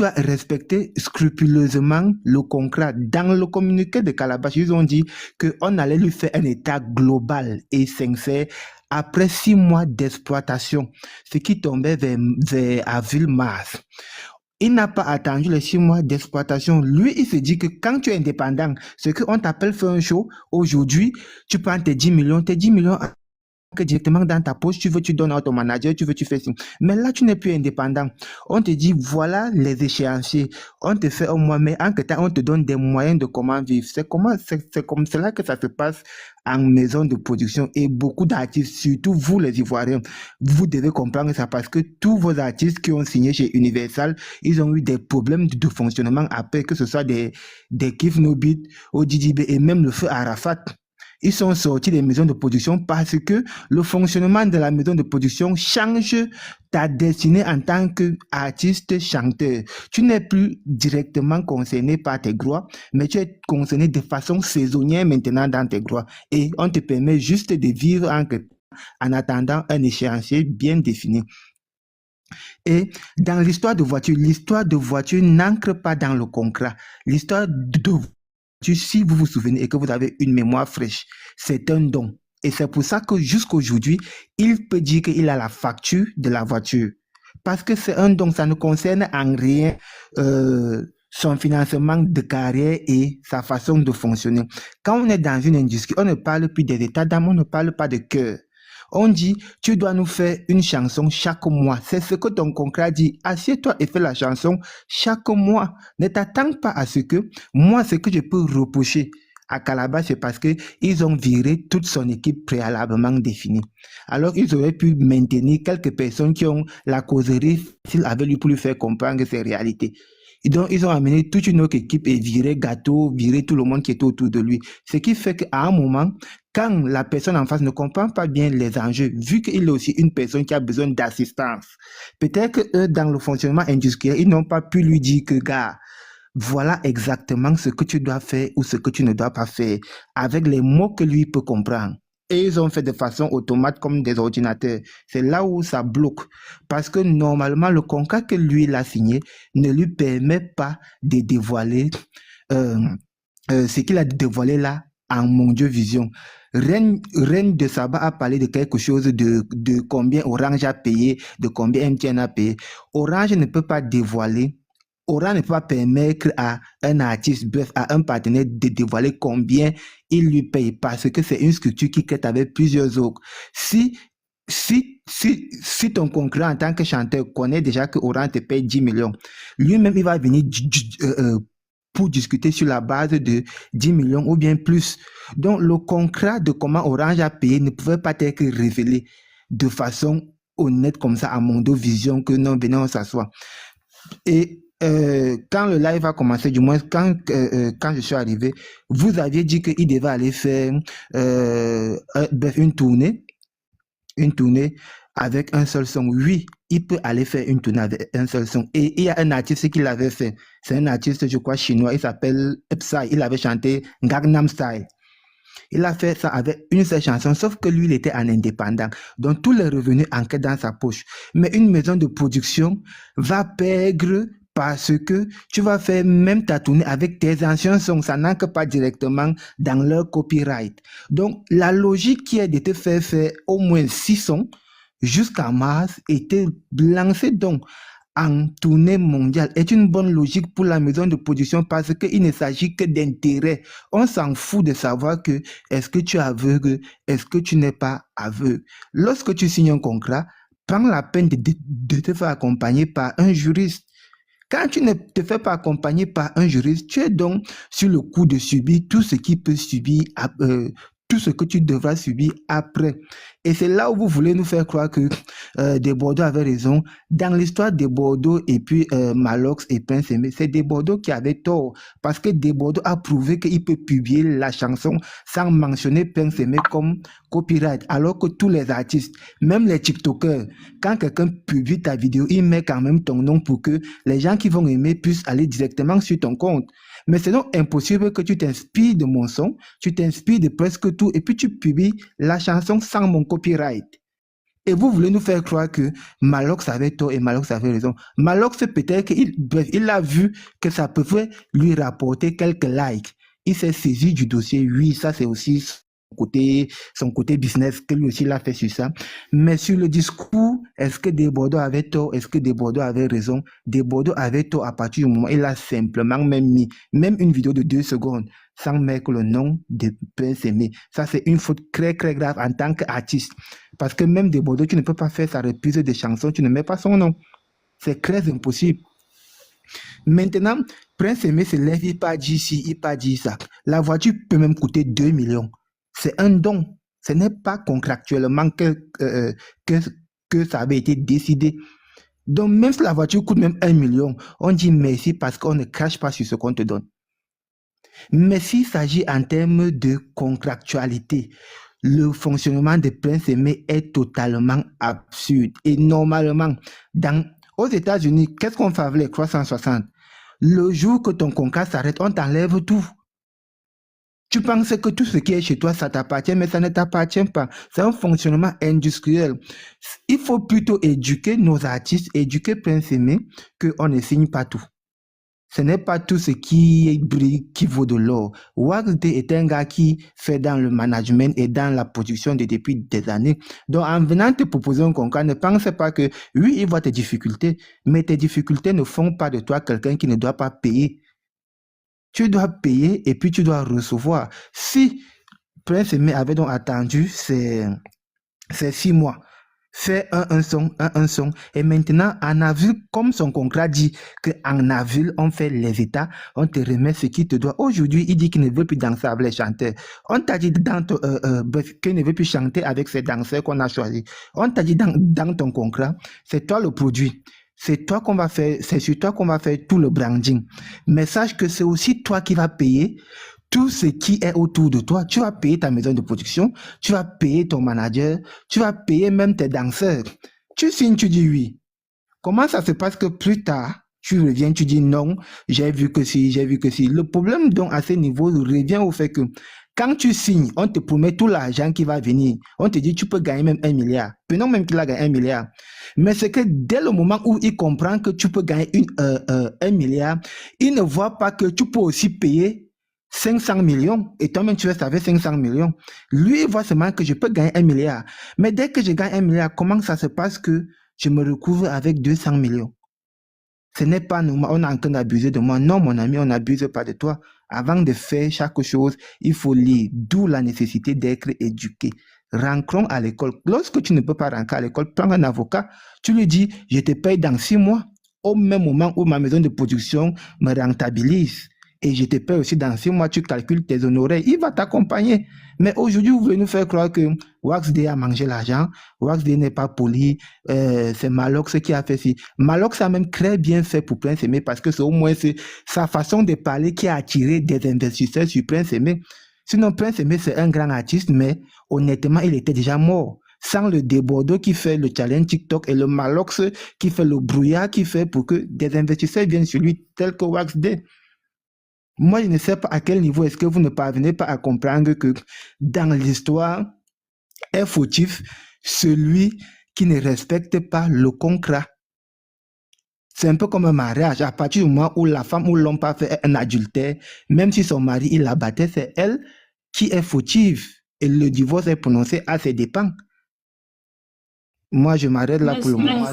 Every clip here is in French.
dois respecter scrupuleusement le contrat. Dans le communiqué de Calabash, ils ont dit qu'on allait lui faire un état global et sincère après 6 mois d'exploitation, ce qui tombait vers avril-mars. Il n'a pas attendu les 6 mois d'exploitation. Lui, il se dit que quand tu es indépendant, ce qu'on t'appelle faire un show, aujourd'hui, tu prends tes 10 millions que directement dans ta poche, tu veux, tu donnes à ton manager, tu veux, tu fais ça. Mais là, tu n'es plus indépendant. On te dit, voilà les échéanciers. On te fait au moins, mais en temps, on te donne des moyens de comment vivre. C'est comme cela que ça se passe en maison de production. Et beaucoup d'artistes, surtout vous les Ivoiriens, vous devez comprendre ça parce que tous vos artistes qui ont signé chez Universal, ils ont eu des problèmes de fonctionnement après, que ce soit des Kif No Beat, ODJB et même le feu Arafat. Ils sont sortis des maisons de production parce que le fonctionnement de la maison de production change ta destinée en tant qu'artiste chanteur. Tu n'es plus directement concerné par tes droits, mais tu es concerné de façon saisonnière maintenant dans tes droits. Et on te permet juste de vivre en attendant un échéancier bien défini. Et dans l'histoire de voiture n'ancre pas dans le contrat. L'histoire de si vous vous souvenez et que vous avez une mémoire fraîche, c'est un don. Et c'est pour ça que jusqu'aujourd'hui, il peut dire qu'il a la facture de la voiture. Parce que c'est un don, ça ne concerne en rien son financement de carrière et sa façon de fonctionner. Quand on est dans une industrie, on ne parle plus des états d'âme, on ne parle pas de cœur. On dit, tu dois nous faire une chanson chaque mois. C'est ce que ton contrat dit. Assieds-toi et fais la chanson chaque mois. Ne t'attends pas à ce que, moi, ce que je peux reprocher à Calabash, c'est parce que ils ont viré toute son équipe préalablement définie. Alors, ils auraient pu maintenir quelques personnes qui ont la causerie facile avec lui pour lui faire comprendre ses réalités. Et donc, ils ont amené toute une autre équipe et viré Gâteau, viré tout le monde qui était autour de lui. Ce qui fait qu'à un moment, quand la personne en face ne comprend pas bien les enjeux, vu qu'il est aussi une personne qui a besoin d'assistance, peut-être que eux, dans le fonctionnement industriel, ils n'ont pas pu lui dire que, gars, voilà exactement ce que tu dois faire ou ce que tu ne dois pas faire, avec les mots que lui peut comprendre. Et ils ont fait de façon automate comme des ordinateurs. C'est là où ça bloque. Parce que normalement, le contrat que lui, il a signé ne lui permet pas de dévoiler ce qu'il a dévoilé là en Mon Dieu Vision. Reine de Saba a parlé de quelque chose de combien Orange a payé, de combien MTN a payé. Orange ne peut pas dévoiler. Orange ne peut pas permettre à un artiste, bref, à un partenaire de dévoiler combien il lui paye parce que c'est une structure qui crée avec plusieurs autres. Si ton concurrent en tant que chanteur connaît déjà que Orange te paye 10 millions, lui-même il va venir pour discuter sur la base de 10 millions ou bien plus. Donc le contrat de comment Orange a payé ne pouvait pas être révélé de façon honnête comme ça à Mondo Vision que non, venez on s'assoit. Et quand le live a commencé, du moins quand je suis arrivé, vous aviez dit qu'il devait aller faire une tournée avec un seul son. Oui, il peut aller faire une tournée avec un seul son. Et il y a un artiste qui l'avait fait. C'est un artiste, je crois, chinois. Il s'appelle Psy. Il avait chanté Gangnam Style. Il a fait ça avec une seule chanson, sauf que lui, il était en indépendant. Donc, tous les revenus entrent dans sa poche. Mais une maison de production va perdre parce que tu vas faire même ta tournée avec tes anciens sons, ça n'entre pas directement dans leur copyright. Donc, la logique qui est de te faire au moins 6 sons jusqu'à mars et te lancer donc en tournée mondiale est une bonne logique pour la maison de production parce qu'il ne s'agit que d'intérêt. On s'en fout de savoir que est-ce que tu es aveugle, est-ce que tu n'es pas aveugle. Lorsque tu signes un contrat, prends la peine de te faire accompagner par un juriste. Quand tu ne te fais pas accompagner par un juriste, tu es donc sur le coup de subir tout ce qui peut subir, tout ce que tu devras subir après. Et c'est là où vous voulez nous faire croire que Desbordeaux avait raison. Dans l'histoire de Desbordeaux et puis Malox et Prince Aimé, c'est Desbordeaux qui avait tort. Parce que Desbordeaux a prouvé qu'il peut publier la chanson sans mentionner Prince Aimé comme copyright. Alors que tous les artistes, même les TikTokers, quand quelqu'un publie ta vidéo, il met quand même ton nom pour que les gens qui vont aimer puissent aller directement sur ton compte. Mais c'est donc impossible que tu t'inspires de mon son, tu t'inspires de presque tout et puis tu publies la chanson sans mon copyright. Et vous voulez nous faire croire que Malox avait tort et Malox avait raison. Malox, peut-être qu'il a vu que ça pouvait lui rapporter quelques likes. Il s'est saisi du dossier. Oui, ça c'est aussi son côté business que lui aussi l'a fait sur ça. Mais sur le discours, est-ce que Desbordeaux avait tort? Est-ce que Desbordeaux avait raison? Desbordeaux avait tort à partir du moment où il a simplement mis une vidéo de 2 secondes sans mettre le nom de Prince Aimé. Ça, c'est une faute très, très grave en tant qu'artiste. Parce que même Desbordeaux, tu ne peux pas faire sa reprise des chansons, tu ne mets pas son nom. C'est très impossible. Maintenant, Prince Aimé se lève, il pas dit ci, il pas dit ça. La voiture peut même coûter 2 millions. C'est un don. Ce n'est pas contractuellement que ça avait été décidé. Donc, même si la voiture coûte même 1 million, on dit merci parce qu'on ne crache pas sur ce qu'on te donne. Mais s'il s'agit en termes de contractualité, le fonctionnement de Prince Aimé est totalement absurde. Et normalement, aux États-Unis, qu'est-ce qu'on fait avec les 360? Le jour que ton contrat s'arrête, on t'enlève tout. Tu penses que tout ce qui est chez toi, ça t'appartient, mais ça ne t'appartient pas. C'est un fonctionnement industriel. Il faut plutôt éduquer nos artistes, éduquer Prince Aimé, qu'on ne signe pas tout. Ce n'est pas tout ce qui brille qui vaut de l'or. Wax D est un gars qui fait dans le management et dans la production depuis des années. Donc, en venant te proposer un contrat, ne pense pas que, oui, il voit tes difficultés, mais tes difficultés ne font pas de toi quelqu'un qui ne doit pas payer. Tu dois payer et puis tu dois recevoir. Si Prince Aimé avait donc attendu ces 6 mois, fait un son. Et maintenant, en avril, comme son contrat dit qu'en avril, on fait les états, on te remet ce qu'il te doit. Aujourd'hui, il dit qu'il ne veut plus danser avec les chanteurs. On t'a dit qu'il ne veut plus chanter avec ces danseurs qu'on a choisis. On t'a dit dans ton contrat, c'est toi le produit. C'est toi qu'on va faire, c'est sur toi qu'on va faire tout le branding. Mais sache que c'est aussi toi qui vas payer tout ce qui est autour de toi. Tu vas payer ta maison de production, tu vas payer ton manager, tu vas payer même tes danseurs. Tu signes, tu dis oui. Comment ça se passe que plus tard, tu reviens, tu dis non, j'ai vu que si, j'ai vu que si. Le problème donc à ce niveau revient au fait que quand tu signes, on te promet tout l'argent qui va venir. On te dit tu peux gagner même 1 milliard. Prenons même qu'il a gagné 1 milliard. Mais c'est que dès le moment où il comprend que tu peux gagner 1 milliard, il ne voit pas que tu peux aussi payer 500 millions, et toi-même tu restes avec 500 millions. Lui, il voit seulement que je peux gagner 1 milliard. Mais dès que je gagne 1 milliard, comment ça se passe que je me recouvre avec 200 millions? Ce n'est pas nous, on est en train d'abuser de moi. Non, mon ami, on n'abuse pas de toi. Avant de faire chaque chose, il faut lire, d'où la nécessité d'être éduqué. Rentrons à l'école. Lorsque tu ne peux pas rentrer à l'école, prends un avocat. Tu lui dis, je te paye dans 6 mois, au même moment où ma maison de production me rentabilise. Et je te paye aussi dans 6 mois, tu calcules tes honoraires. Il va t'accompagner. Mais aujourd'hui, vous voulez nous faire croire que Wax D a mangé l'argent, Wax D n'est pas poli, c'est Malox qui a fait ci. Malox a même très bien fait pour Prince Aimé parce que c'est au moins sa façon de parler qui a attiré des investisseurs sur Prince Aimé. Sinon, Prince Aimé, c'est un grand artiste, mais honnêtement, il était déjà mort. Sans le Desbordeaux qui fait le challenge TikTok et le Malox qui fait le brouillard qui fait pour que des investisseurs viennent sur lui, tel que Wax D. Moi, je ne sais pas à quel niveau est-ce que vous ne parvenez pas à comprendre que dans l'histoire est fautif celui qui ne respecte pas le contrat. C'est un peu comme un mariage. À partir du moment où la femme ou l'homme pas fait un adultère, même si son mari il la battait, c'est elle qui est fautive. Et le divorce est prononcé à ses dépens. Moi, je m'arrête là pour le moment.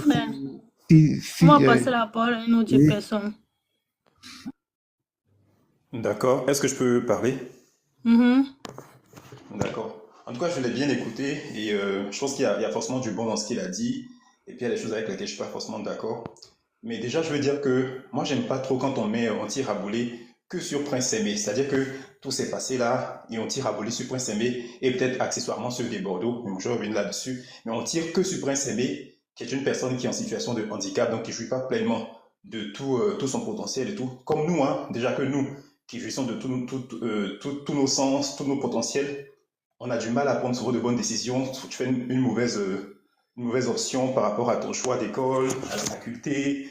On va passer la parole à une autre personne. D'accord. Est-ce que je peux parler? D'accord. En tout cas, je l'ai bien écouté et je pense qu'il y a forcément du bon dans ce qu'il a dit. Et puis, il y a des choses avec lesquelles je ne suis pas forcément d'accord. Mais déjà, je veux dire que moi, j'aime pas trop quand on tire à bouler que sur Prince Aimé. C'est-à-dire que tout s'est passé là et on tire à bouler sur Prince Aimé et peut-être accessoirement sur Desbordeaux. Mais je vais revenir là-dessus. Mais on tire que sur Prince Aimé, qui est une personne qui est en situation de handicap, donc qui ne jouit pas pleinement de tout son potentiel et tout. Comme nous, hein, déjà que nous, qui jouissons de tous nos sens, tous nos potentiels, on a du mal à prendre souvent de bonnes décisions. Tu fais une mauvaise option par rapport à ton choix d'école, à la faculté,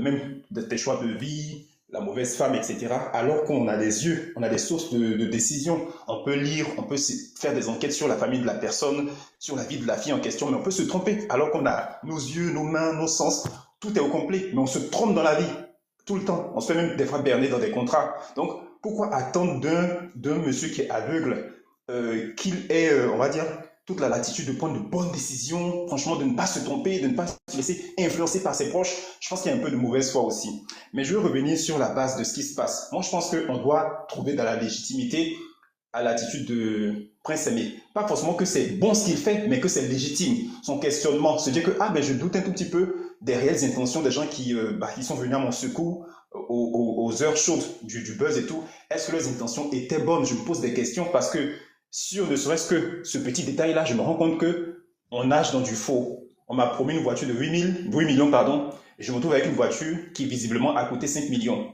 même de tes choix de vie, la mauvaise femme, etc. Alors qu'on a des yeux, on a des sources de décision. On peut lire, on peut faire des enquêtes sur la famille de la personne, sur la vie de la fille en question, mais on peut se tromper. Alors qu'on a nos yeux, nos mains, nos sens, tout est au complet, mais on se trompe dans la vie, tout le temps. On se fait même des fois berner dans des contrats. Donc, pourquoi attendre d'un monsieur qui est aveugle qu'il ait, on va dire, toute la latitude de prendre de bonnes décisions, franchement, de ne pas se tromper, de ne pas se laisser influencer par ses proches? Je pense qu'il y a un peu de mauvaise foi aussi. Mais je veux revenir sur la base de ce qui se passe. Moi, je pense qu'on doit trouver dans la légitimité à l'attitude de Prince Aimé. Pas forcément que c'est bon ce qu'il fait, mais que c'est légitime. Son questionnement, se dire que je doute un tout petit peu des réelles intentions des gens qui sont venus à mon secours aux heures chaudes du buzz et tout. Est-ce que leurs intentions étaient bonnes? Je me pose des questions parce que sur ne serait-ce que ce petit détail-là, je me rends compte que on nage dans du faux. On m'a promis une voiture de 8 millions, et je me retrouve avec une voiture qui visiblement a coûté 5 millions.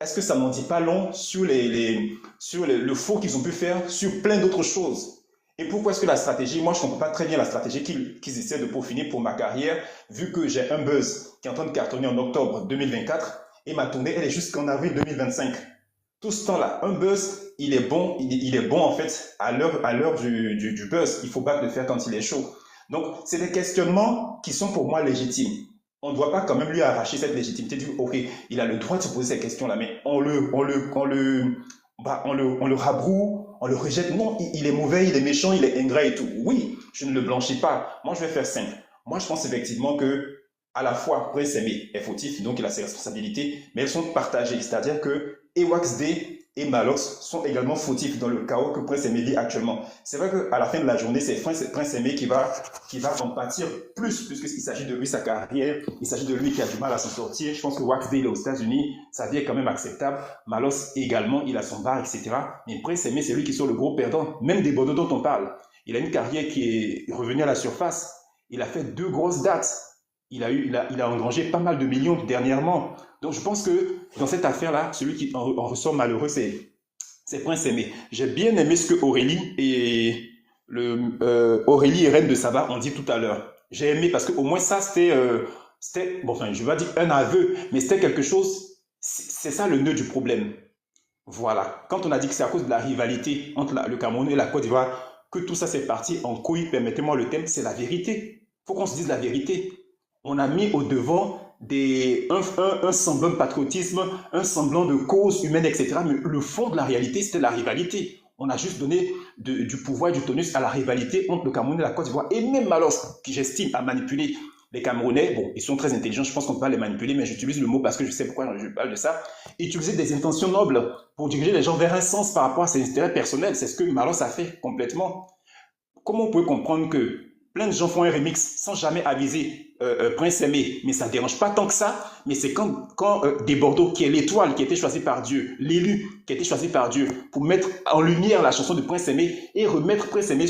Est-ce que ça m'en dit pas long sur le faux qu'ils ont pu faire sur plein d'autres choses? Et pourquoi est-ce que la stratégie, moi je ne comprends pas très bien la stratégie qu'ils essaient de peaufiner pour ma carrière, vu que j'ai un buzz qui est en train de cartonner en octobre 2024, et ma tournée elle est jusqu'en avril 2025. Tout ce temps-là, un buzz, il est bon en fait à l'heure du buzz. Il faut pas le faire quand il est chaud. Donc, c'est des questionnements qui sont pour moi légitimes. On ne doit pas quand même lui arracher cette légitimité du ok, il a le droit de se poser ces questions-là, mais on le rabroue, on le rejette. Non, il est mauvais, il est méchant, il est ingrat et tout. Oui, je ne le blanchis pas. Moi, je vais faire simple. Moi, je pense effectivement que à la fois Prince Aimé est fautif, donc il a ses responsabilités, mais elles sont partagées. C'est-à-dire que Ewax D et Malox sont également fautifs dans le chaos que Prince Aimé vit actuellement. C'est vrai qu'à la fin de la journée, c'est Prince Aimé qui va en pâtir plus, puisqu'il s'agit de lui, sa carrière, il s'agit de lui qui a du mal à s'en sortir. Je pense que Wax D, il est aux États-Unis, sa vie est quand même acceptable. Malox également, il a son bar, etc. Mais Prince Aimé, c'est lui qui est sur le gros perdant. Même des Bordeaux dont on parle. Il a une carrière qui est revenue à la surface. Il a fait 2 grosses dates. Il a engrangé pas mal de millions dernièrement. Donc, je pense que dans cette affaire-là, celui qui en ressort malheureux, c'est Prince Aimé. J'ai bien aimé ce que Aurélie et Reine de Saba ont dit tout à l'heure. J'ai aimé parce qu'au moins ça, c'était, bon, enfin, je vais dire un aveu, mais c'était quelque chose, c'est ça le nœud du problème. Voilà. Quand on a dit que c'est à cause de la rivalité entre le Cameroun et la Côte d'Ivoire que tout ça s'est parti en couille, permettez-moi le thème, c'est la vérité. Il faut qu'on se dise la vérité. On a mis au devant un semblant de patriotisme, un semblant de cause humaine, etc. Mais le fond de la réalité, c'était la rivalité. On a juste donné du pouvoir et du tonus à la rivalité entre le Cameroun et la Côte d'Ivoire. Et même Malos, qui j'estime a manipulé les Camerounais, bon, ils sont très intelligents, je pense qu'on peut pas les manipuler, mais j'utilise le mot parce que je sais pourquoi je parle de ça. Utiliser des intentions nobles pour diriger les gens vers un sens par rapport à ses intérêts personnels, c'est ce que Malos a fait complètement. Comment on peut comprendre que plein de gens font un remix sans jamais aviser Prince Aimé, mais ça ne dérange pas tant que ça. Mais c'est quand Desbordeaux, qui est l'étoile qui a été choisie par Dieu, l'élu qui a été choisi par Dieu, pour mettre en lumière la chanson de Prince Aimé et remettre Prince Aimé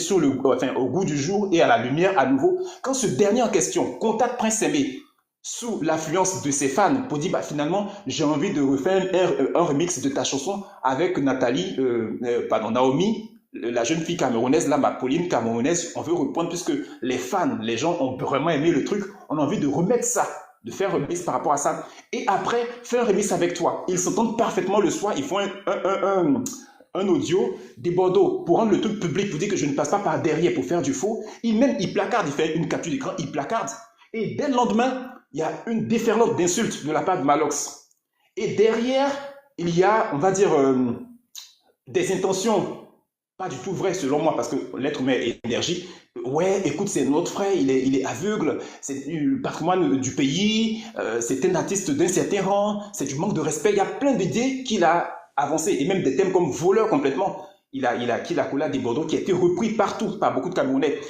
au goût du jour et à la lumière à nouveau. Quand ce dernier en question contacte Prince Aimé sous l'influence de ses fans pour dire finalement j'ai envie de refaire un remix de ta chanson avec Naomi, la jeune fille camerounaise, là, ma Pauline camerounaise, on veut reprendre puisque les fans, les gens ont vraiment aimé le truc, on a envie de remettre ça, de faire un remix par rapport à ça. Et après, faire un remix avec toi. Ils s'entendent parfaitement le soir, ils font un audio des Bordeaux pour rendre le truc public, pour dire que je ne passe pas par derrière pour faire du faux. Il placarde, il fait une capture d'écran, il placarde. Et dès le lendemain, il y a une déferlante d'insultes de la part de Malox. Et derrière, il y a, on va dire, des intentions pas du tout vrai selon moi, parce que l'être humain est énergie. Ouais, écoute, c'est notre frère, il est aveugle, c'est du patrimoine du pays, c'est un artiste d'un certain rang, c'est du manque de respect. Il y a plein d'idées qu'il a avancées, et même des thèmes comme voleur complètement. Il a collé à des Bordeaux qui a été repris partout par beaucoup de Camerounais.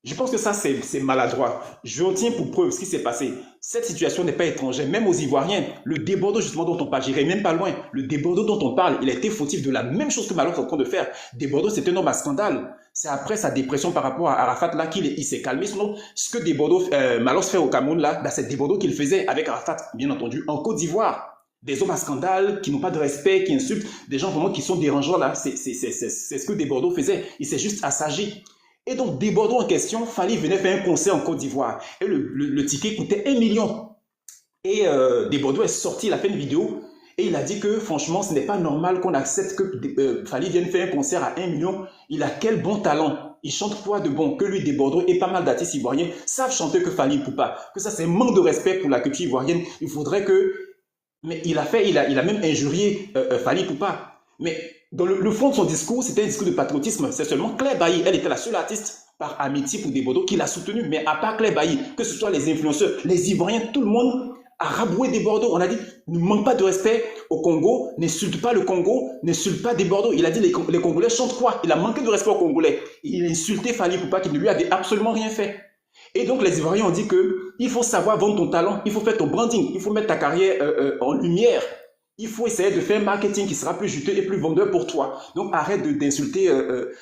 Je pense que ça, c'est maladroit. Je retiens pour preuve ce qui s'est passé. Cette situation n'est pas étrangère, même aux Ivoiriens. Le Desbordeaux, justement, dont on parle, j'irai même pas loin. Le Desbordeaux dont on parle, il a été fautif de la même chose que Malox est en train de faire. Desbordeaux, c'est un homme à scandale. C'est après sa dépression par rapport à Arafat, là, qu'il s'est calmé. Sinon, ce que Malox fait au Cameroun, là, c'est Desbordeaux qu'il faisait avec Arafat, bien entendu, en Côte d'Ivoire. Des hommes à scandale, qui n'ont pas de respect, qui insultent, des gens vraiment qui sont dérangeants, là. C'est ce que Desbordeaux faisait. Il s'est juste assagi. Et donc, Desbordeaux en question, Fally venait faire un concert en Côte d'Ivoire. Et le ticket coûtait 1 million. Et Desbordeaux est sorti, il a fait une vidéo et il a dit que franchement, ce n'est pas normal qu'on accepte que Fally vienne faire un concert à 1 million. Il a quel bon talent. Il chante quoi de bon que lui, Desbordeaux et pas mal d'artistes ivoiriens savent chanter que Fally Ipupa. Que ça, c'est un manque de respect pour la culture ivoirienne. Il faudrait que... Mais il a même injurié Fally Ipupa. Mais dans le fond de son discours, c'était un discours de patriotisme. C'est seulement Claire Bailly, elle était la seule artiste par amitié pour Desbordeaux qui l'a soutenu. Mais à part Claire Bailly, que ce soit les influenceurs, les Ivoiriens, tout le monde a raboué Desbordeaux. On a dit, ne manque pas de respect au Congo, n'insulte pas le Congo, n'insulte pas Desbordeaux. Il a dit, les Congolais chantent quoi? Il a manqué de respect aux Congolais. Il a insulté Fally Ipupa qui ne lui avait absolument rien fait. Et donc les Ivoiriens ont dit que il faut savoir vendre ton talent, il faut faire ton branding, il faut mettre ta carrière en lumière. Il faut essayer de faire un marketing qui sera plus juteux et plus vendeur pour toi. Donc arrête d'insulter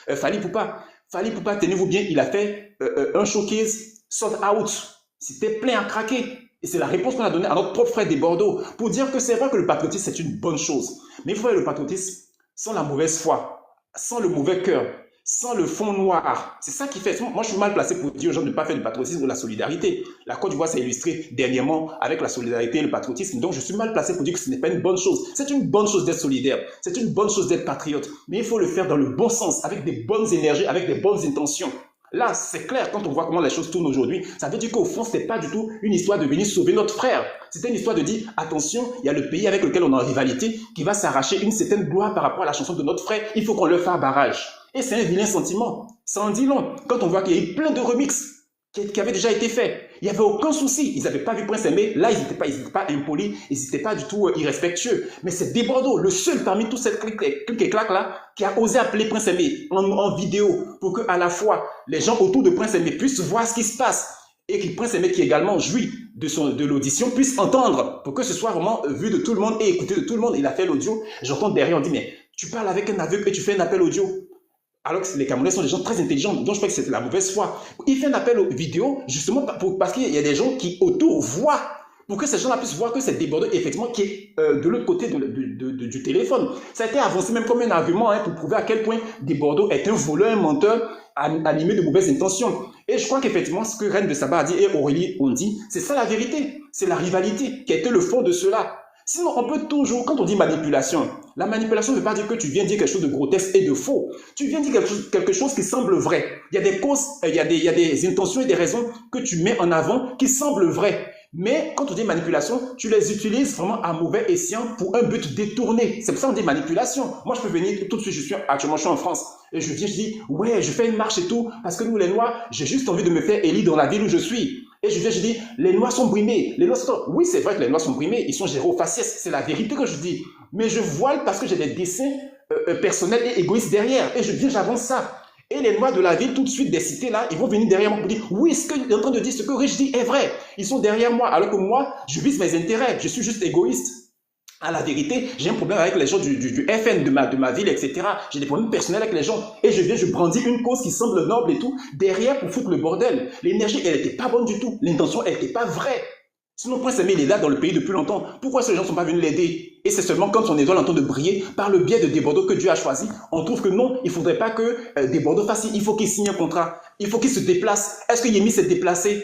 Fally Ipupa. Fally Ipupa, tenez-vous bien, il a fait un showcase sold out. C'était plein à craquer. Et c'est la réponse qu'on a donnée à notre propre frère Desbordeaux pour dire que c'est vrai que le patriotisme, c'est une bonne chose. Mais il faut faire le patriotisme sans la mauvaise foi, sans le mauvais cœur, sans le fond noir. C'est ça qui fait. Moi, je suis mal placé pour dire aux gens de ne pas faire du patriotisme ou de la solidarité. La Côte d'Ivoire s'est illustrée dernièrement avec la solidarité et le patriotisme. Donc, je suis mal placé pour dire que ce n'est pas une bonne chose. C'est une bonne chose d'être solidaire. C'est une bonne chose d'être patriote. Mais il faut le faire dans le bon sens, avec des bonnes énergies, avec des bonnes intentions. Là, c'est clair, quand on voit comment les choses tournent aujourd'hui, ça veut dire qu'au fond, ce n'est pas du tout une histoire de venir sauver notre frère. C'était une histoire de dire, attention, il y a le pays avec lequel on est en rivalité qui va s'arracher une certaine gloire par rapport à la chanson de notre frère. Il faut qu'on leur fasse barrage. Et c'est un vilain sentiment. Ça en dit long. Quand on voit qu'il y a eu plein de remixes qui avaient déjà été faits, il n'y avait aucun souci. Ils n'avaient pas vu Prince Aimé. Là, ils n'étaient pas impolis. Ils n'étaient pas du tout irrespectueux. Mais c'est Desbordeaux, le seul parmi tous ces clics et claques là, qui a osé appeler Prince Aimé en vidéo pour que à la fois les gens autour de Prince Aimé puissent voir ce qui se passe et que Prince Aimé qui également jouit de l'audition puisse entendre pour que ce soit vraiment vu de tout le monde et écouté de tout le monde. Il a fait l'audio. J'entends derrière, on dit, mais tu parles avec un aveugle et tu fais un appel audio. Alors que les Camerounais sont des gens très intelligents, donc je crois que c'était la mauvaise foi. Il fait un appel vidéo justement parce qu'il y a des gens qui autour voient, pour que ces gens-là puissent voir que c'est Desbordeaux effectivement qui est de l'autre côté du téléphone. Ça a été avancé même comme un argument pour prouver à quel point Desbordeaux est un voleur, un menteur, animé de mauvaises intentions. Et je crois qu'effectivement ce que Reine de Saba a dit et Aurélie ont dit, c'est ça la vérité, c'est la rivalité qui a été le fond de cela. Sinon, on peut toujours, quand on dit manipulation, la manipulation ne veut pas dire que tu viens dire quelque chose de grotesque et de faux. Tu viens dire quelque chose qui semble vrai. Il y a des causes, il y a des intentions et des raisons que tu mets en avant qui semblent vraies. Mais quand on dit manipulation, tu les utilises vraiment à mauvais escient pour un but détourné. C'est pour ça qu'on dit manipulation. Moi, je peux venir tout de suite, actuellement, je suis en France. Et je viens, je dis, ouais, je fais une marche et tout, parce que nous, les Noirs, j'ai juste envie de me faire élire dans la ville où je suis. Et je viens, je dis, les Noirs sont brimés. Les Noirs sont... Oui, c'est vrai que les Noirs sont brimés, ils sont gérés au faciès. C'est la vérité que je dis. Mais je voile parce que j'ai des dessins personnels et égoïstes derrière. Et je viens, j'avance ça. Et les Noirs de la ville, tout de suite, des cités là, ils vont venir derrière moi pour dire, oui, ce qu'il est en train de dire, ce que Rich dit est vrai. Ils sont derrière moi, alors que moi, je vise mes intérêts. Je suis juste égoïste. À la vérité, j'ai un problème avec les gens du FN de ma ville, etc. J'ai des problèmes personnels avec les gens. Et je viens, je brandis une cause qui semble noble et tout, derrière pour foutre le bordel. L'énergie, elle n'était pas bonne du tout. L'intention, elle n'était pas vraie. Sinon, Prince Aimé, il est là dans le pays depuis longtemps. Pourquoi ces gens ne sont pas venus l'aider? Et c'est seulement quand son étoile entend de briller, par le biais de Desbordeaux que Dieu a choisi, on trouve que non, il ne faudrait pas que Desbordeaux fasse, il faut qu'il signe un contrat, il faut qu'il se déplace. Est-ce que Yemi s'est déplacé?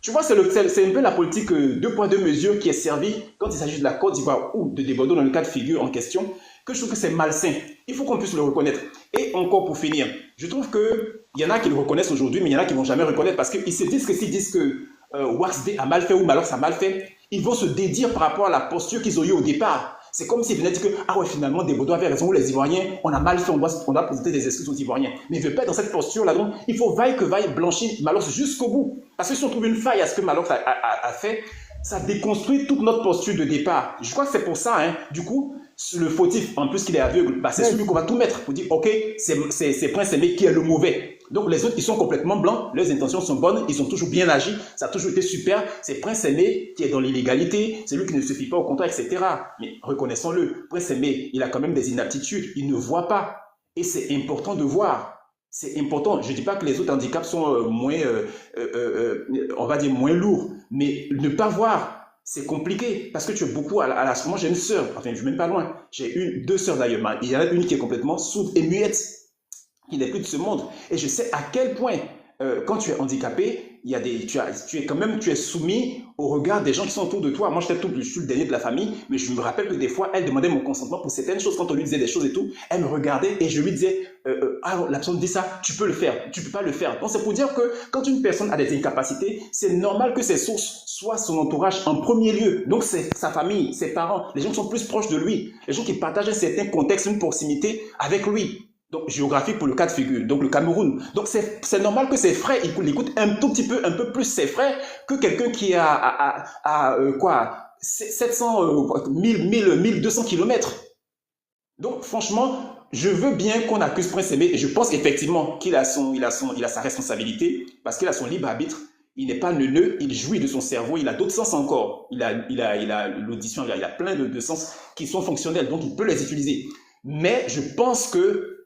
Tu vois, c'est un peu la politique 2 poids 2 mesures qui est servie quand il s'agit de la Côte d'Ivoire ou de Desbordeaux dans le cas de figure en question, que je trouve que c'est malsain. Il faut qu'on puisse le reconnaître. Et encore pour finir, je trouve qu'il y en a qui le reconnaissent aujourd'hui, mais il y en a qui ne vont jamais reconnaître parce qu'ils se disent que s'ils disent que Waxday a mal fait ou Malox a mal fait, ils vont se dédire par rapport à la posture qu'ils ont eue au départ. C'est comme s'ils venaient dire que, ah ouais, finalement, Desbordeaux avait raison, ou les Ivoiriens, on a mal fait, on doit présenter des excuses aux Ivoiriens. Mais il ne veut pas être dans cette posture-là, donc il faut vaille que vaille blanchir Malox jusqu'au bout. Parce que si on trouve une faille à ce que Malox a fait, ça déconstruit toute notre posture de départ. Je crois que c'est pour ça, du coup, le fautif, en plus qu'il est aveugle, c'est celui qu'on va tout mettre pour dire, ok, c'est Prince Aimé qui est le mauvais. Donc les autres, ils sont complètement blancs, leurs intentions sont bonnes, ils ont toujours bien agi, ça a toujours été super. C'est Prince Aimé qui est dans l'illégalité, c'est lui qui ne se fie pas au contrat, etc. Mais reconnaissons-le, Prince Aimé, il a quand même des inaptitudes, il ne voit pas. Et c'est important de voir. C'est important. Je ne dis pas que les autres handicaps sont moins, on va dire, moins lourds, mais ne pas voir, c'est compliqué parce que tu es beaucoup à la... Moi, j'ai une sœur, enfin, je ne suis même pas loin. J'ai 2 sœurs d'ailleurs. Il y en a une qui est complètement sourde et muette, qui n'est plus de ce monde. Et je sais à quel point, quand tu es handicapé, il y a des, tu es quand même, tu es soumis au regard des gens qui sont autour de toi. Moi, je suis le dernier de la famille, mais je me rappelle que des fois, elle demandait mon consentement pour certaines choses. Quand on lui disait des choses et tout, elle me regardait et je lui disais, ah, la personne dit ça, tu peux le faire, tu peux pas le faire. Donc, c'est pour dire que quand une personne a des incapacités, c'est normal que ses sources soient son entourage en premier lieu. Donc, c'est sa famille, ses parents, les gens qui sont plus proches de lui, les gens qui partagent un certain contexte, une proximité avec lui. Donc, géographique pour le cas de figure, donc le Cameroun. Donc, c'est normal que ses frères, il écoute un tout petit peu, un peu plus ses frères que quelqu'un qui est quoi, 700, 1200 kilomètres. Donc, franchement, je veux bien qu'on accuse Prince Aimé et je pense effectivement qu'il a sa responsabilité parce qu'il a son libre arbitre. Il n'est pas neuneux, il jouit de son cerveau, il a d'autres sens encore. Il a l'audition, il a plein de sens qui sont fonctionnels, donc il peut les utiliser. Mais je pense que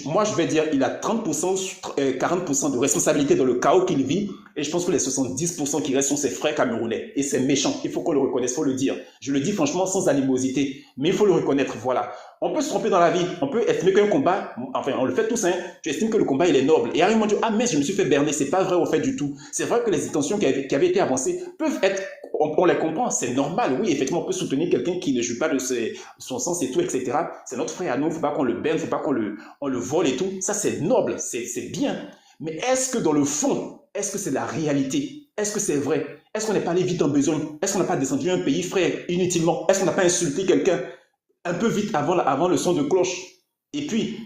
moi, je vais dire, il a 30%, 40% de responsabilité dans le chaos qu'il vit. Et je pense que les 70% qui restent sont ses frères camerounais. Et c'est méchant. Il faut qu'on le reconnaisse, il faut le dire. Je le dis franchement sans animosité. Mais il faut le reconnaître, voilà. On peut se tromper dans la vie. On peut estimer qu'un combat, enfin, on le fait tous, hein. Tu estimes que le combat, il est noble. Et arrive, on dit, ah, mais je me suis fait berner. C'est pas vrai, au fait, du tout. C'est vrai que les intentions qui avaient été avancées peuvent être, on les comprend. C'est normal. Oui, effectivement, on peut soutenir quelqu'un qui ne joue pas de son sens et tout, etc. C'est notre frère à nous. Faut pas qu'on le berne, faut pas qu'on le vole et tout. Ça, c'est noble. C'est bien. Mais est-ce que dans le fond, est-ce que c'est la réalité? Est-ce que c'est vrai? Est-ce qu'on n'est pas allé vite en besogne? Est-ce qu'on n'a pas descendu un pays frère inutilement? Est-ce qu'on n'a pas insulté quelqu'un un peu vite avant le son de cloche? Et puis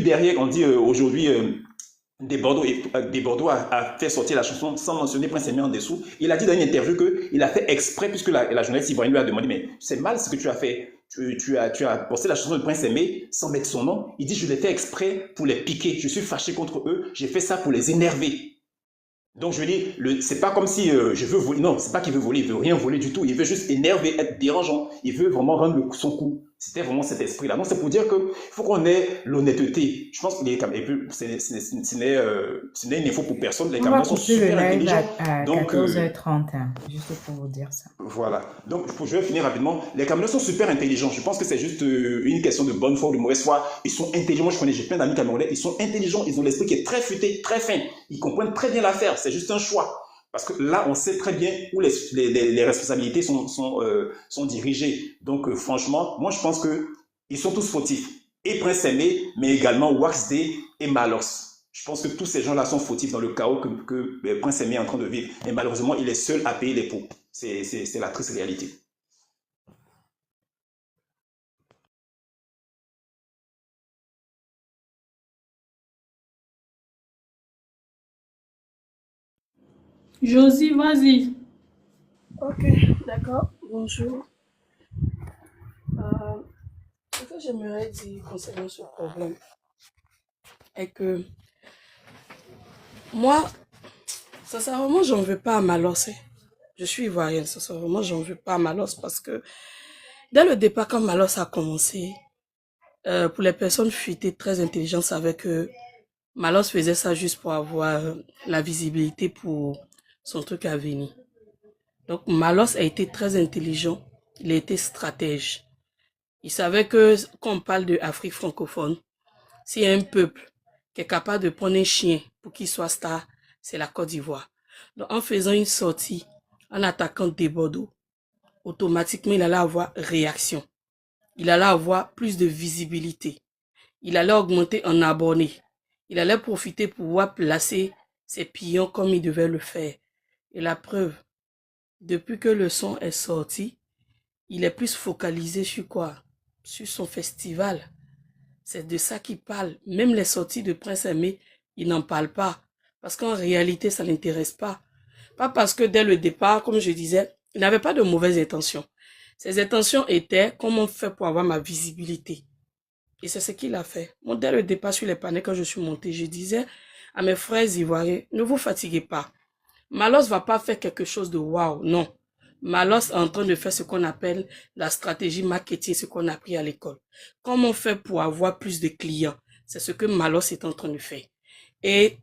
derrière, on dit aujourd'hui, des Bordeaux a fait sortir la chanson sans mentionner Prince Aimé en dessous. Il a dit dans une interview qu'il a fait exprès, puisque la journaliste ivoirienne lui a demandé, mais c'est mal ce que tu as fait. Tu as posté la chanson de Prince Aimé sans mettre son nom. Il dit, je l'ai fait exprès pour les piquer. Je suis fâché contre eux. J'ai fait ça pour les énerver. Donc je veux dire, c'est pas comme si je veux voler. Non, c'est pas qu'il veut voler, il veut rien voler du tout. Il veut juste énerver, être dérangeant. Il veut vraiment rendre son coup. C'était vraiment cet esprit-là. Donc c'est pour dire qu'il faut qu'on ait l'honnêteté. Je pense qu'il est ce n'est une info pour personne. Les On va Camerounais sont couper le super live intelligents. à Donc 14h30, hein, juste pour vous dire ça. voilà. Donc, je vais finir rapidement. Les Camerounais sont super intelligents. Je pense que c'est juste une question de bonne foi ou de mauvaise foi. Ils sont intelligents. Moi, j'ai plein d'amis Camerounais. Ils sont intelligents. Ils ont l'esprit qui est très futé, très fin. Ils comprennent très bien l'affaire. C'est juste un choix. Parce que là, on sait très bien où les responsabilités sont dirigées. Donc, franchement, moi, je pense qu'ils sont tous fautifs. Et Prince Aimé, mais également Wax Day et Malos. Je pense que tous ces gens-là sont fautifs dans le chaos que Prince Aimé est en train de vivre. Et malheureusement, il est seul à payer les pots. C'est la triste réalité. Josie, vas-y. Ok, d'accord. Bonjour. Ce que j'aimerais dire concernant ce problème est que moi, sincèrement, j'en veux pas à Malos. Je suis ivoirienne, sincèrement, j'en veux pas à Malos parce que dès le départ, quand Malos a commencé, pour les personnes fuitées très intelligentes, savaient que Malos faisait ça juste pour avoir la visibilité pour son truc à venir. Donc Malos a été très intelligent, il a été stratège. Il savait que quand on parle de Afrique francophone, s'il y a un peuple qui est capable de prendre un chien pour qu'il soit star, c'est la Côte d'Ivoire. Donc en faisant une sortie, en attaquant des Bordeaux, automatiquement il allait avoir réaction. Il allait avoir plus de visibilité. Il allait augmenter en abonnés. Il allait profiter pour pouvoir placer ses pions comme il devait le faire. Et la preuve, depuis que le son est sorti, il est plus focalisé sur quoi? Sur son festival. C'est de ça qu'il parle. Même les sorties de Prince Aimé, il n'en parle pas. Parce qu'en réalité, ça ne l'intéresse pas. Pas parce que dès le départ, comme je disais, il n'avait pas de mauvaises intentions. Ses intentions étaient comment faire pour avoir ma visibilité. Et c'est ce qu'il a fait. Moi, dès le départ sur les panneaux, quand je suis montée, je disais à mes frères ivoiriens, ne vous fatiguez pas. Malos va pas faire quelque chose de waouh, non. Malos est en train de faire ce qu'on appelle la stratégie marketing, ce qu'on a appris à l'école. Comment on fait pour avoir plus de clients? C'est ce que Malos est en train de faire. Et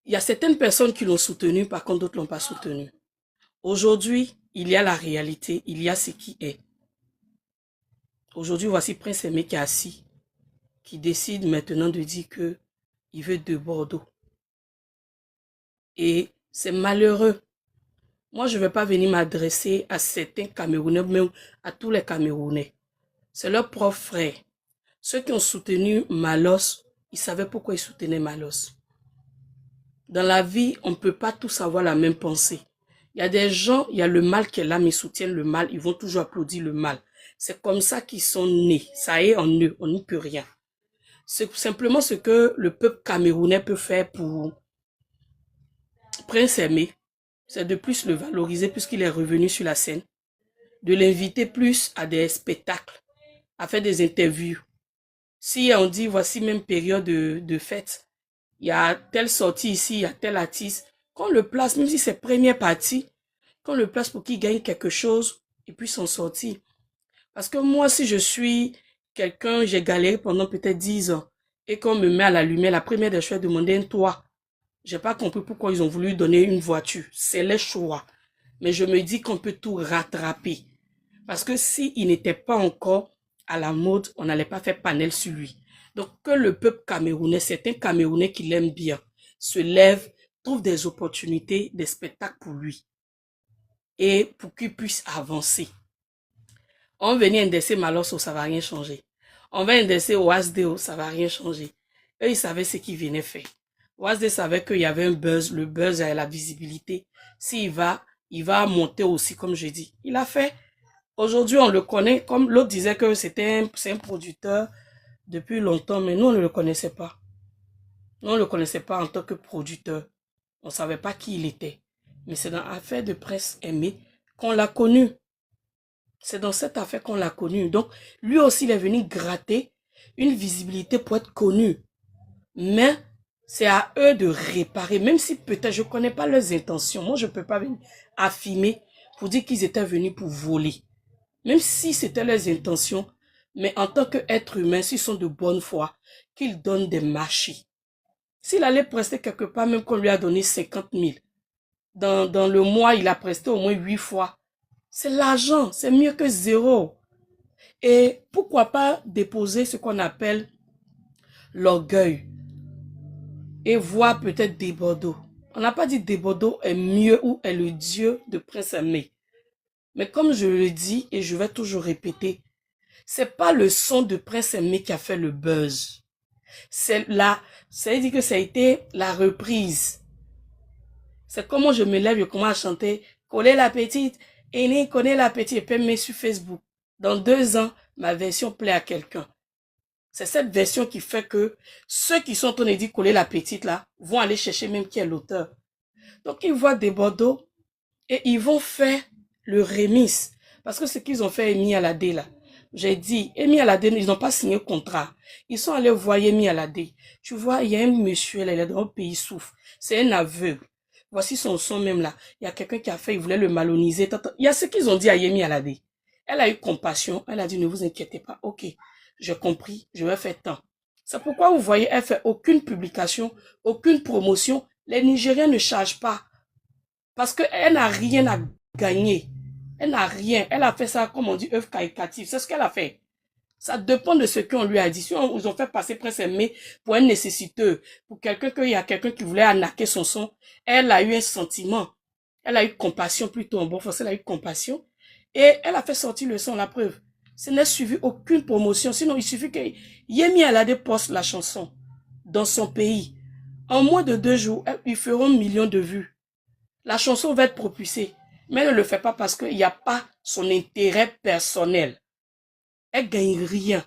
il y a certaines personnes qui l'ont soutenu, par contre d'autres l'ont pas soutenu. Aujourd'hui, il y a la réalité, il y a ce qui est. Aujourd'hui, voici Prince Aimé qui est assis, qui décide maintenant de dire que il veut de Bordeaux. Et c'est malheureux. Moi, je ne vais pas venir m'adresser à certains Camerounais, même à tous les Camerounais. C'est leurs propres frères. Ceux qui ont soutenu Malos, ils savaient pourquoi ils soutenaient Malos. Dans la vie, on ne peut pas tous avoir la même pensée. Il y a des gens, il y a le mal qui est là, mais ils soutiennent le mal. Ils vont toujours applaudir le mal. C'est comme ça qu'ils sont nés. Ça est en eux. On n'y peut rien. C'est simplement ce que le peuple camerounais peut faire pour Prince Aimé. C'est de plus le valoriser puisqu'il est revenu sur la scène. De l'inviter plus à des spectacles, à faire des interviews. Si on dit, voici même période de fête, il y a telle sortie ici, il y a tel artiste, qu'on le place, même si c'est première partie, qu'on le place pour qu'il gagne quelque chose et puisse s'en sortir. Parce que moi, si je suis quelqu'un, j'ai galéré pendant peut-être 10 ans, et qu'on me met à la lumière, la première des choses, demander un toit. J'ai pas compris pourquoi ils ont voulu donner une voiture. C'est les choix. Mais je me dis qu'on peut tout rattraper. Parce que s'il n'était pas encore à la mode, on n'allait pas faire panel sur lui. Donc, que le peuple camerounais, certains Camerounais qui l'aiment bien, se lèvent, trouvent des opportunités, des spectacles pour lui. Et pour qu'il puisse avancer. On venait indexer Malosso, ça va rien changer. On va indexer Oasdeo, ça va rien changer. Eux, ils savaient ce qu'ils venaient faire. Oasdeo savait qu'il y avait un buzz, le buzz et la visibilité. S'il va, il va monter aussi, comme je dis. Il a fait. Aujourd'hui, on le connaît, comme l'autre disait que c'est un producteur depuis longtemps, mais nous, on ne le connaissait pas. Nous, on ne le connaissait pas en tant que producteur. On ne savait pas qui il était. Mais c'est dans l'affaire de Prince Aimé qu'on l'a connu. C'est dans cette affaire qu'on l'a connu. Donc, lui aussi, il est venu gratter une visibilité pour être connu. Mais c'est à eux de réparer, même si peut-être je ne connais pas leurs intentions. Moi, je ne peux pas venir affirmer pour dire qu'ils étaient venus pour voler. Même si c'était leurs intentions, mais en tant qu'être humain, s'ils sont de bonne foi, qu'ils donnent des marchés. S'il allait prester quelque part, même qu'on lui a donné 50 000, dans le mois, il a presté au moins 8 fois. C'est l'argent, c'est mieux que zéro. Et pourquoi pas déposer ce qu'on appelle l'orgueil et voir peut-être Desbordeaux. On n'a pas dit Desbordeaux est mieux ou est le dieu de Prince Aimé. Mais comme je le dis et je vais toujours répéter, c'est pas le son de Prince Aimé qui a fait le buzz. C'est ça veut dire que ça a été la reprise. C'est comment je me lève, je commence à chanter Coller la petite, Aîné connaît la petite et puis me sur Facebook. Dans 2 ans, ma version plaît à quelqu'un. C'est cette version qui fait que ceux qui sont en train de dire Coller la petite là, vont aller chercher même qui est l'auteur. Donc ils voient Desbordeaux et ils vont faire le remix. Parce que ce qu'ils ont fait Emi Alade là, j'ai dit, Emi Alade, ils n'ont pas signé contrat. Ils sont allés voir Emi Alade. Tu vois, il y a un monsieur là, il est dans le pays souffre. C'est un aveugle. Voici son son même là. Il y a quelqu'un qui a fait, il voulait le maloniser. Il y a ce qu'ils ont dit à Emi Alade. Elle a eu compassion. Elle a dit, ne vous inquiétez pas. Ok, j'ai compris, je vais faire tant. C'est pourquoi vous voyez, elle fait aucune publication, aucune promotion. Les Nigériens ne chargent pas. Parce qu'elle n'a rien à gagner. Elle n'a rien. Elle a fait ça, comme on dit, œuvre caritative. C'est ce qu'elle a fait. Ça dépend de ce qu'on lui a dit. Si ils ont fait passer Prince Aimé pour un nécessiteux, pour qu'il y a quelqu'un qui voulait arnaquer son son, elle a eu un sentiment. Elle a eu compassion, plutôt en bon français, elle a eu compassion. Et elle a fait sortir le son, la preuve. Ce n'est suivi aucune promotion. Sinon, il suffit que Yemi Alade poste la chanson dans son pays. En moins de 2 jours, ils feront millions de vues. La chanson va être propulsée. Mais elle ne le fait pas parce qu'il n'y a pas son intérêt personnel. Elle ne gagne rien.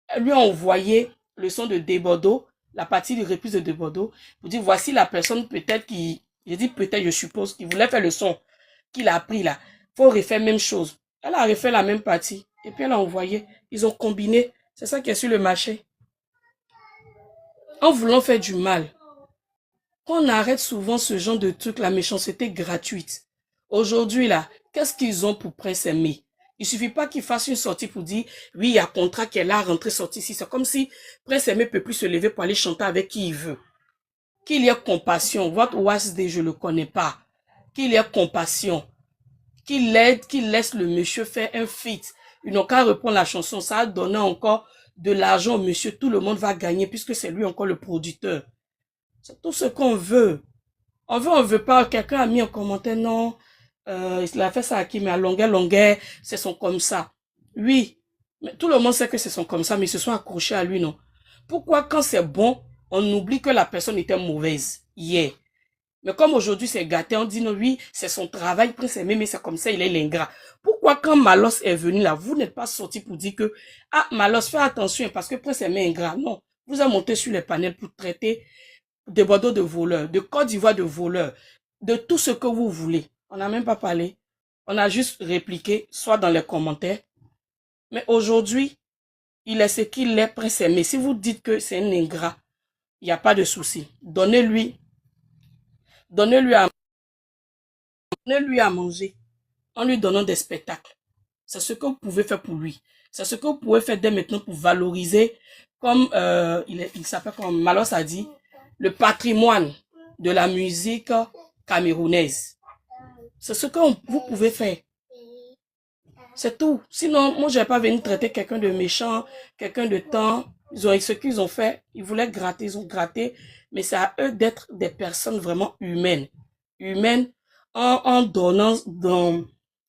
Elle lui a envoyé le son de Desbordeaux, la partie de reprise de Desbordeaux, pour dire voici la personne peut-être qui, je dis peut-être, je suppose, qui voulait faire le son qu'il a pris là. Il faut refaire la même chose. Elle a refait la même partie. Et puis elle a envoyé. Ils ont combiné. C'est ça qui est sur le marché. En voulant faire du mal. On arrête souvent ce genre de truc, la méchanceté gratuite. Aujourd'hui là, qu'est-ce qu'ils ont pour Prince Aimé? Il suffit pas qu'il fasse une sortie pour dire, oui, il y a contrat qu'elle a rentré sortie ici. C'est comme si Prince Aimé peut plus se lever pour aller chanter avec qui il veut. Qu'il y ait compassion. Votre OASD, je le connais pas. Qu'il y ait compassion. Qu'il l'aide, qu'il laisse le monsieur faire un feat. Ils n'ont qu'à reprendre la chanson. Ça a donné encore de l'argent au monsieur. Tout le monde va gagner puisque c'est lui encore le producteur. C'est tout ce qu'on veut. On veut pas. Quelqu'un a mis un commentaire, non, il a fait ça à qui, mais à longueur, c'est son comme ça. Oui, mais tout le monde sait que c'est son comme ça, mais ils se sont accrochés à lui, non. Pourquoi quand c'est bon, on oublie que la personne était mauvaise hier? Mais comme aujourd'hui c'est gâté, on dit non, oui, c'est son travail, Prince Aimé, mais c'est comme ça, il est l'ingrat. Pourquoi quand Malos est venu là, vous n'êtes pas sorti pour dire que, ah, Malos, fais attention, parce que Prince Aimé est ingrat. Non, vous avez monté sur les panels pour traiter de Bordeaux de voleurs, de Côte d'Ivoire de voleurs, de tout ce que vous voulez. On n'a même pas parlé. On a juste répliqué, soit dans les commentaires. Mais aujourd'hui, il est ce qu'il est, Prince Aimé. Si vous dites que c'est un ingrat, il n'y a pas de souci. Donnez-lui à manger en lui donnant des spectacles. C'est ce que vous pouvez faire pour lui. C'est ce que vous pouvez faire dès maintenant pour valoriser, comme il s'appelle, comme Malos a dit, le patrimoine de la musique camerounaise. C'est ce que vous pouvez faire. C'est tout. Sinon, moi, je vais pas venir traiter quelqu'un de méchant, quelqu'un de temps. Ils ont ce qu'ils ont fait. Ils voulaient gratter, ils ont gratté. Mais c'est à eux d'être des personnes vraiment humaines. Humaines, en donnant dans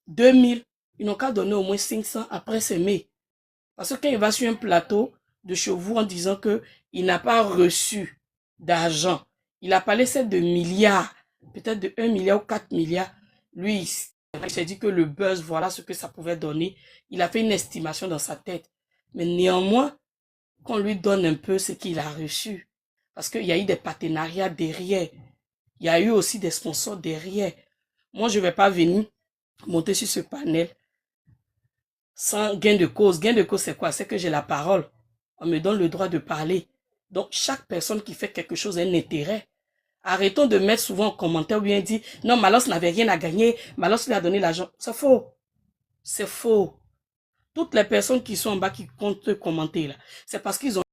2000, ils n'ont qu'à donner au moins 500 après s'aimer. Parce que quand il va sur un plateau de chez vous en disant que il n'a pas reçu d'argent, il a parlé c'est de milliards, peut-être de 1 milliard ou 4 milliards. Lui, il s'est dit que le buzz, voilà ce que ça pouvait donner. Il a fait une estimation dans sa tête. Mais néanmoins, qu'on lui donne un peu ce qu'il a reçu. Parce qu'il y a eu des partenariats derrière. Il y a eu aussi des sponsors derrière. Moi, je ne vais pas venir monter sur ce panel sans gain de cause. Gain de cause, c'est quoi? C'est que j'ai la parole. On me donne le droit de parler. Donc, chaque personne qui fait quelque chose a un intérêt. Arrêtons de mettre souvent en commentaire où bien dit, non, Malos n'avait rien à gagner, Malos lui a donné l'argent. C'est faux. C'est faux. Toutes les personnes qui sont en bas qui comptent commenter là, c'est parce qu'ils ont